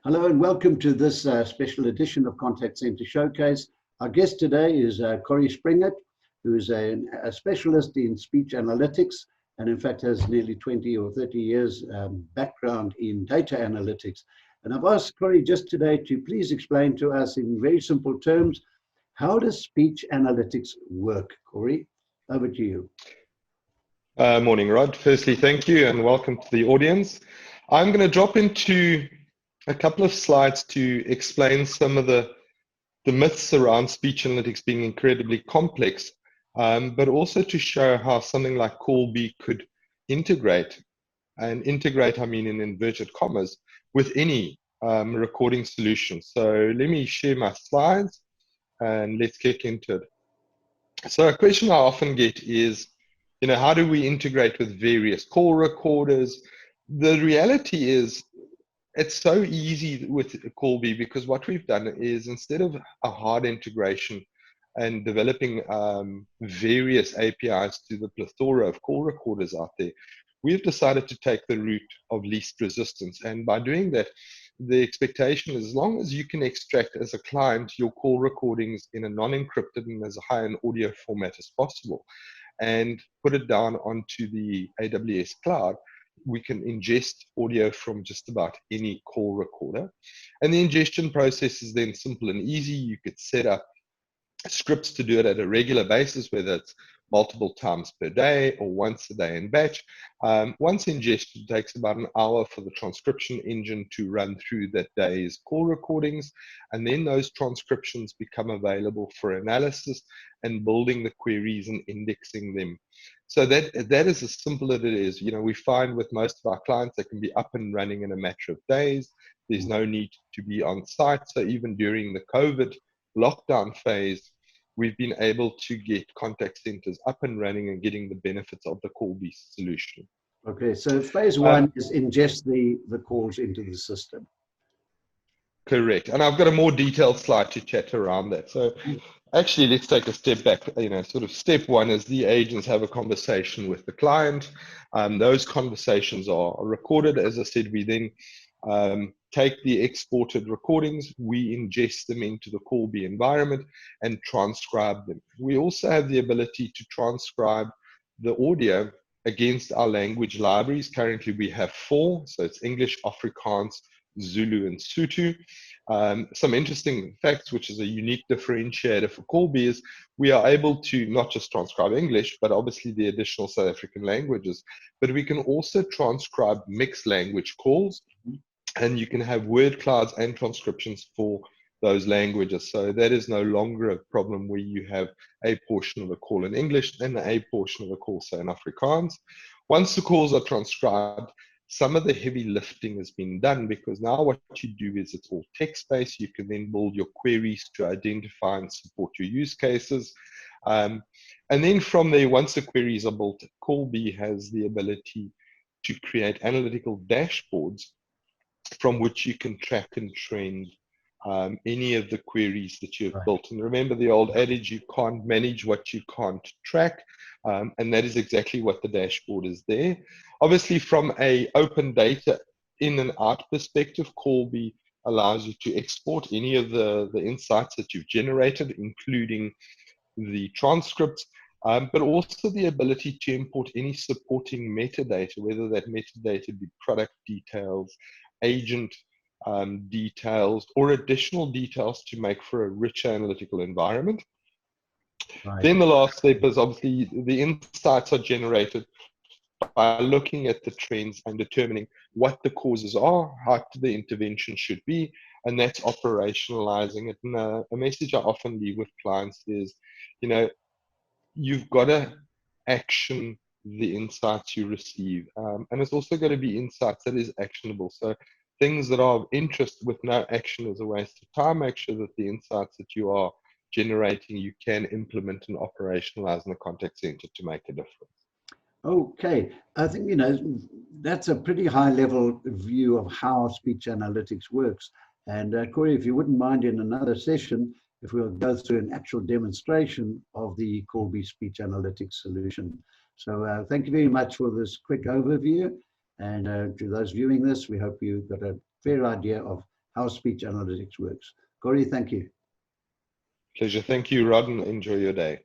Hello and welcome to this special edition of Contact Center Showcase. Our guest today is Corey Springett, who is a specialist in speech analytics and in fact has nearly 20 or 30 years background in data analytics. And I've asked Corey just today to please explain to us in very simple terms, how does speech analytics work? Corey, over to you. Morning, Rod. Firstly, thank you and welcome to the audience. I'm going to drop into a couple of slides to explain some of the myths around speech analytics being incredibly complex, but also to show how something like Callbi could integrate, and integrate I mean in inverted commas, with any recording solution. So let me share my slides and let's get into it. So a question I often get is, how do we integrate with various call recorders? The reality is, it's so easy with Callbi because what we've done is, instead of a hard integration and developing various APIs to the plethora of call recorders out there, we've decided to take the route of least resistance. And by doing that, the expectation is, as long as you can extract as a client your call recordings in a non-encrypted and as high an audio format as possible, and put it down onto the AWS cloud, we can ingest audio from just about any call recorder. And the ingestion process is then simple and easy. You could set up scripts to do it at a regular basis, whether it's multiple times per day or once a day in batch. Once ingested, it takes about an hour for the transcription engine to run through that day's call recordings, and then those transcriptions become available for analysis and building the queries and indexing them. So that is as simple as it is. We find with most of our clients, they can be up and running in a matter of days. There's no need to be on site. So even during the COVID lockdown phase, we've been able to get contact centers up and running and getting the benefits of the Callbi solution. Okay, so phase one is ingest the calls into the system. Correct. And I've got a more detailed slide to chat around that. So actually, let's take a step back. Sort of step one is the agents have a conversation with the client. Those conversations are recorded. As I said, we then take the exported recordings, we ingest them into the Callbi environment and transcribe them. We also have the ability to transcribe the audio against our language libraries. Currently, we have 4. So it's English, Afrikaans, Zulu, and Sotho. Some interesting facts, which is a unique differentiator for Callbi, is we are able to not just transcribe English, but obviously the additional South African languages, but we can also transcribe mixed language calls, and you can have word clouds and transcriptions for those languages. So that is no longer a problem where you have a portion of the call in English and a portion of the call, say, in Afrikaans. Once the calls are transcribed, some of the heavy lifting has been done, because now what you do is it's all text-based. You can then build your queries to identify and support your use cases. And then from there, once the queries are built, Callbi has the ability to create analytical dashboards from which you can track and trend any of the queries that you've built. And remember the old adage, you can't manage what you can't track. And that is exactly what the dashboard is there. Obviously, from an open data in and out perspective, Callbi allows you to export any of the insights that you've generated, including the transcripts, but also the ability to import any supporting metadata, whether that metadata be product details, agent details, or additional details to make for a richer analytical environment. Then the last step is obviously the insights are generated by looking at the trends and determining what the causes are, how the intervention should be, and that's operationalizing it. And a message I often leave with clients is, you've got to action the insights you receive. And it's also going to be insights that is actionable. So things that are of interest with no action is a waste of time. Make sure that the insights that you are generating, you can implement and operationalize in the contact center to make a difference. Okay, I think, that's a pretty high level view of how speech analytics works. And Corey, if you wouldn't mind, in another session, if we'll go through an actual demonstration of the Callbi speech analytics solution. So thank you very much for this quick overview. And to those viewing this, we hope you got a fair idea of how speech analytics works. Corey, thank you. Pleasure. Thank you, Rod, and enjoy your day.